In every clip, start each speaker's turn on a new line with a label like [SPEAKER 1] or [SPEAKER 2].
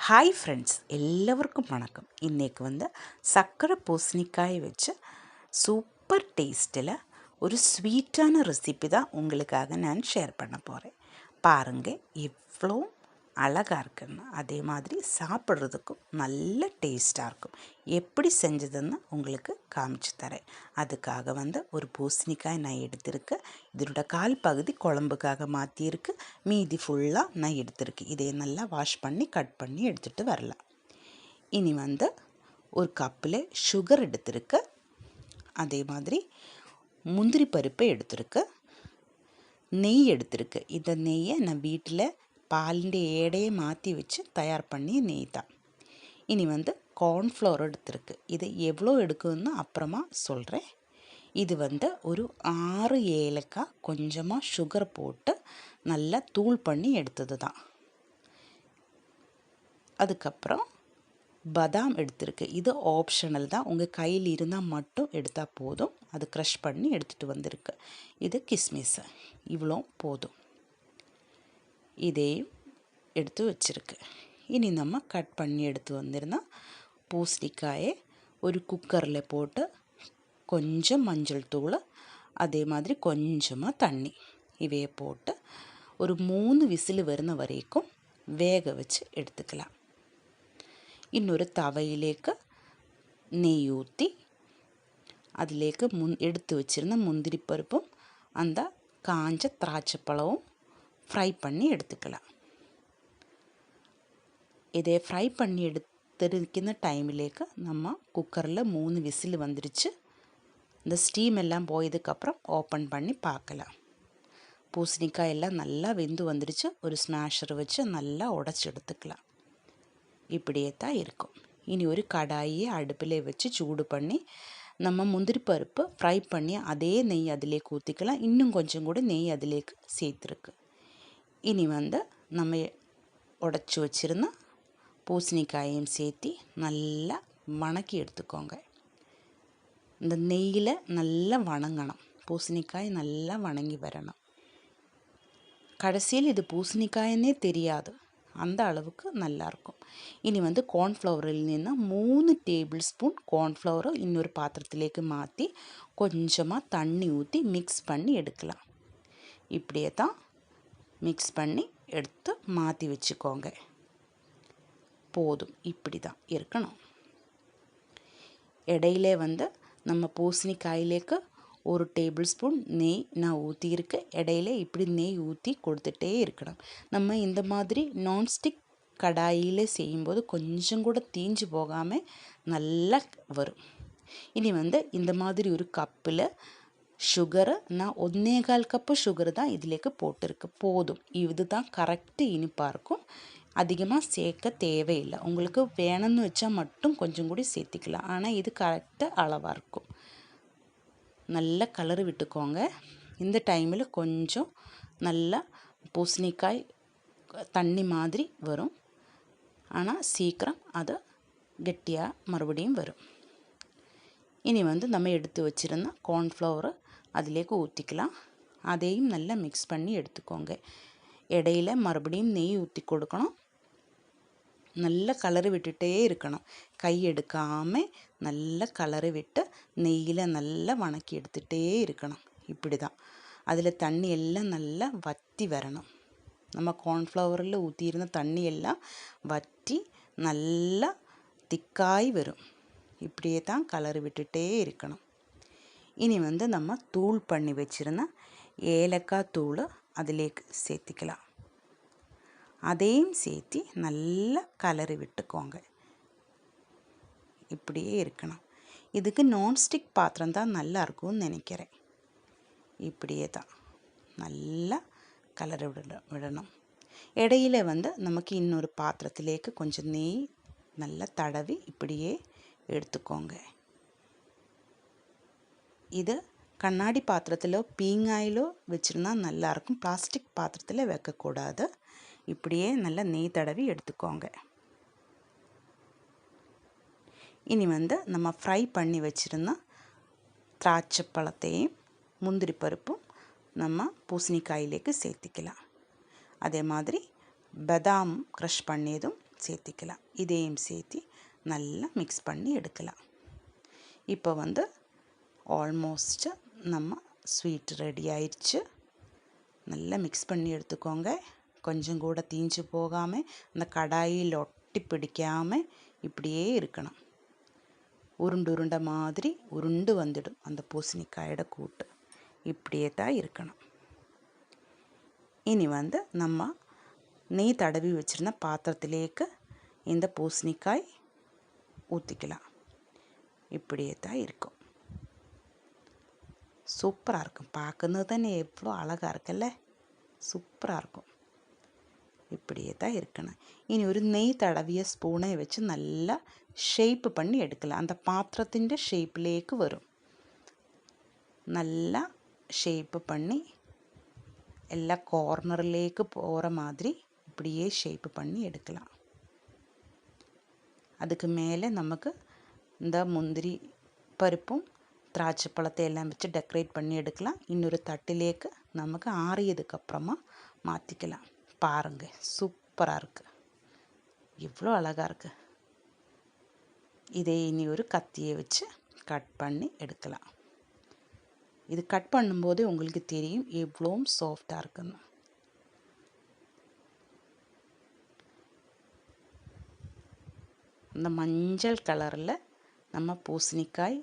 [SPEAKER 1] Hi friends, எல்லோருக்கும் வணக்கம். இன்றைக்கி சர்க்கரை பூசணிக்காய் வச்சு சூப்பர் டேஸ்ட்டில் ஒரு ஸ்வீட்டான ரெசிபி தான் உங்களுக்காக நான் ஷேர் பண்ண போகிறேன். பாருங்கள் எவ்வளோ அழகாக இருக்குன்னு. அதே மாதிரி சாப்பிட்றதுக்கும் நல்ல டேஸ்ட்டாக இருக்கும். எப்படி செஞ்சதுன்னு உங்களுக்கு காமிச்சு தரேன். அதுக்காக ஒரு பூசணிக்காய் நான் எடுத்திருக்கேன். இதனோட கால் பகுதி குழம்புக்காக மாற்றியிருக்கு, மீதி ஃபுல்லாக நான் எடுத்திருக்கேன். இதை நல்லா வாஷ் பண்ணி கட் பண்ணி எடுத்துகிட்டு வரலாம். இனி ஒரு கப்பில் சுகர் எடுத்திருக்கு. அதே மாதிரி முந்திரி பருப்பை எடுத்திருக்கு, நெய் எடுத்திருக்கு. இந்த நெய்யை நான் வீட்டில் பாலிൻ്റെ ஏடையை மாற்றி வச்சு தயார் பண்ணி நெய் தான். இனி கார்ன்ஃப்ளவர் எடுத்திருக்கு. இது எவ்வளோ எடுக்குன்னு அப்புறமா சொல்கிறேன். இது ஒரு 6 ஏலக்காய் கொஞ்சமாக சுகர் போட்டு நல்லா தூள் பண்ணி எடுத்தது தான். அதுக்கப்புறம் பாதாம் எடுத்திருக்கு. இது ஆப்ஷனல் தான், உங்கள் கையில் இருந்தால் மட்டும் எடுத்தால் போதும். அது க்ரஷ் பண்ணி எடுத்துகிட்டு வந்திருக்கு. இது கிஸ்மிஸ், இவ்வளோ போதும். இதையும் எடுத்து வச்சுருக்கு. இனி நம்ம கட் பண்ணி எடுத்து வந்திருந்தோம் பூசணிக்காயை ஒரு குக்கரில் போட்டு கொஞ்சம் மஞ்சள் தூள், அதே மாதிரி கொஞ்சமாக தண்ணி இவையை போட்டு ஒரு 3 விசில் வருന്ന வரைக்கும் வேக வச்சு எடுத்துக்கலாம். இன்னொரு தவையிலேக்கு நெய் ஊற்றி அதிலேக்கு எடுத்து வச்சுருந்த முந்திரி பருப்பும் அந்த காஞ்ச திராட்சை பழமும் ஃப்ரை பண்ணி எடுத்துக்கலாம். இதை ஃப்ரை பண்ணி எடுத்திருக்கிற டைமிலேக்கு நம்ம குக்கரில் 3 விசில் வந்துருச்சு. இந்த ஸ்டீம் எல்லாம் போயதுக்கப்புறம் ஓப்பன் பண்ணி பார்க்கலாம். பூசணிக்காய் எல்லாம் நல்லா வெந்து வந்துடுச்சு. ஒரு ஸ்மாஷர் வச்சு நல்லா உடச்சி எடுத்துக்கலாம். இப்படியே தான் இருக்கும். இனி ஒரு கடாயை அடுப்பில் வச்சு சூடு பண்ணி நம்ம முந்திரி பருப்பு ஃப்ரை பண்ணி அதே நெய் அதிலேக்கு ஊற்றிக்கலாம். இன்னும் கொஞ்சம் கூட நெய் அதிலேக்கு சேர்த்துருக்கு. இனி நம்ம உடச்சி வச்சுருந்த பூசணிக்காயையும் சேர்த்து நல்லா வணக்கி எடுத்துக்கோங்க. இந்த நெய்யில் நல்லா வணங்கணும். பூசணிக்காய் நல்லா வணங்கி வரணும். கடைசியில் இது பூசணிக்காயன்னே தெரியாது, அந்த அளவுக்கு நல்லாயிருக்கும். இனி கார்ன்ஃப்ளவரில் நின்று 3 டேபிள் ஸ்பூன் கார்ன்ஃப்ளவரை இன்னொரு பாத்திரத்திலேக்கு மாற்றி கொஞ்சமாக தண்ணி ஊற்றி மிக்ஸ் பண்ணி எடுக்கலாம். இப்படியே தான் மிக்ஸ் பண்ணி எடுத்து மாற்றி வச்சுக்கோங்க. போதும், இப்படி தான் இருக்கணும். இடையிலே நம்ம பூசணிக்காயிலேக்கு 1 டேபிள் ஸ்பூன் நெய் நான் ஊற்றியிருக்கேன். இடையில இப்படி நெய் ஊற்றி கொடுத்துட்டே இருக்கணும். நம்ம இந்த மாதிரி நான்ஸ்டிக் கடாயில் செய்யும்போது கொஞ்சம் கூட தீஞ்சு போகாமல் நல்லா வரும். இனி இந்த மாதிரி ஒரு கப்பில் சுகரு நான் 1/4 கப்பு சுகரு தான் இதிலேக்கு போட்டிருக்கு. போதும், இது தான் கரெக்டு இனிப்பாக இருக்கும். அதிகமாக சேர்க்க தேவையில்லை. உங்களுக்கு வேணும்னு வச்சா மட்டும் கொஞ்சம் கூட சேர்த்திக்கலாம். ஆனால் இது கரெக்டாக அளவாக இருக்கும். நல்லா கலரு விட்டுக்கோங்க. இந்த டைமில் கொஞ்சம் நல்லா பூசணிக்காய் தண்ணி மாதிரி வரும். ஆனால் சீக்கிரம் அது கெட்டியாக மறுபடியும் வரும். இனி நம்ம எடுத்து வச்சுருந்த கார்ன்ஃப்ளவரை அதிலேக்கு ஊற்றிக்கலாம். அதையும் நல்லா மிக்ஸ் பண்ணி எடுத்துக்கோங்க. இடையில மறுபடியும் நெய் ஊற்றி கொடுக்கணும். நல்ல கலரு விட்டுட்டே இருக்கணும். கை எடுக்காமல் நல்ல கலரு விட்டு நெய்யில் நல்லா வணக்கி எடுத்துகிட்டே இருக்கணும். இப்படி தான் அதில் தண்ணி எல்லாம் நல்லா வற்றி வரணும். நம்ம கார்ன்ஃப்ளவரில் ஊற்றியிருந்த தண்ணி எல்லாம் வற்றி நல்லா திக்காய் வரும். இப்படியே தான் கலரு விட்டுட்டே இருக்கணும். இனி நம்ம தூள் பண்ணி வச்சுருந்த ஏலக்காய் தூள் அதிலேக்கு சேர்த்திக்கலாம். அதையும் சேர்த்து நல்லா கலரி விட்டுக்கோங்க. இப்படியே இருக்கணும். இதுக்கு நான்ஸ்டிக் பாத்திரம் தான் நல்லா இருக்கும்னு நினைக்கிறேன். இப்படியே தான் நல்லா கலரி விடணும். இடையில நமக்கு இன்னொரு பாத்திரத்திலேக்கு கொஞ்சம் நெய் நல்லா தடவி இப்படியே எடுத்துக்கோங்க. இது கண்ணாடி பாத்திரத்திலோ பீங்காயிலோ வச்சுருந்தா நல்லாயிருக்கும். பிளாஸ்டிக் பாத்திரத்தில் வைக்கக்கூடாது. இப்படியே நல்லா நெய் தடவி எடுத்துக்கோங்க. இனி நம்ம ஃப்ரை பண்ணி வச்சுருந்த திராட்சை பழத்தையும் முந்திரி பருப்பும் நம்ம பூசணிக்காயிலேக்கு சேர்த்திக்கலாம். அதே மாதிரி பாதாம் க்ரஷ் பண்ணியதும் சேர்த்திக்கலாம். இதையும் சேர்த்தி நல்லா மிக்ஸ் பண்ணி எடுக்கலாம். இப்போ வந்து ஆல்மோஸ்ட்டு நம்ம ஸ்வீட் ரெடி ஆயிடுச்சு. நல்லா மிக்ஸ் பண்ணி எடுத்துக்கோங்க. கொஞ்சம் கூட தீஞ்சு போகாமல் அந்த கடாயில் ஒட்டி பிடிக்காமல் இப்படியே இருக்கணும். உருண்டை மாதிரி உருண்டு வந்துடும் அந்த பூசணிக்காயோட கூட்டு. இப்படியே தான் இருக்கணும். இனி வந்து நம்ம நெய் தடவி வச்சுருந்த பாத்திரத்திலேக்கு இந்த பூசணிக்காய் ஊற்றிக்கலாம். இப்படியே தான் இருக்கும். சூப்பராக இருக்கும். பார்க்குறது தானே எவ்வளோ அழகாக இருக்குல்ல, சூப்பராக இருக்கும். இப்படியே தான் இருக்கணும். இனி ഒരു നെയ് തടവിയ സ്പൂണെ വെച്ച് നല്ല ഷേപ്പ് பண்ணி എടുக்கலாம். அந்த பாத்திரத்திൻ്റെ ഷേപ്പിലേക്ക് വരും. നല്ല ஷேப்பு பண்ணி எல்லா கார்னர்லேக்கு போகிற மாதிரி இப்படியே ஷேப்பு பண்ணி எடுக்கலாம். அதுக்கு மேலே நமக்கு இந்த முந்திரி பருப்பும் திராட்சை பழத்தை எல்லாம் வச்சு டெக்கரேட் பண்ணி எடுக்கலாம். இன்னொரு தட்டிலேக்கு நமக்கு ஆறியதுக்கப்புறமா மாற்றிக்கலாம். பாருங்கள், சூப்பராக இருக்குது, எவ்வளோ அழகாக இருக்குது. இதை இனி ஒரு கத்தியை வச்சு கட் பண்ணி எடுக்கலாம். இது கட் பண்ணும்போது உங்களுக்கு தெரியும் எவ்வளோ சாஃப்டாக இருக்குன்னு. இந்த மஞ்சள் கலரில் நம்ம பூசணிக்காய்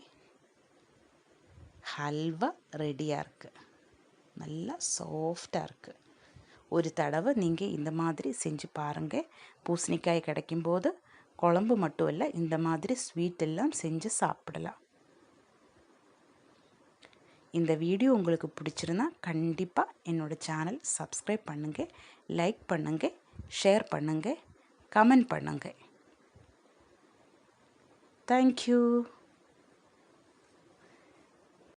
[SPEAKER 1] ஹல்வா ரெடியாக இருக்குது. நல்லா சாஃப்டாக இருக்குது. ஒரு தடவை நீங்கள் இந்த மாதிரி செஞ்சு பாருங்கள். பூசணிக்காய் கிடைக்கும்போது குழம்பு மட்டும் இல்லை, இந்த மாதிரி ஸ்வீட் எல்லாம் செஞ்சு சாப்பிடலாம். இந்த வீடியோ உங்களுக்கு பிடிச்சிருந்தா கண்டிப்பாக என்னோடய சேனல் சப்ஸ்கிரைப் பண்ணுங்கள், லைக் பண்ணுங்கள், ஷேர் பண்ணுங்கள், கமெண்ட் பண்ணுங்கள். தேங்க்யூ.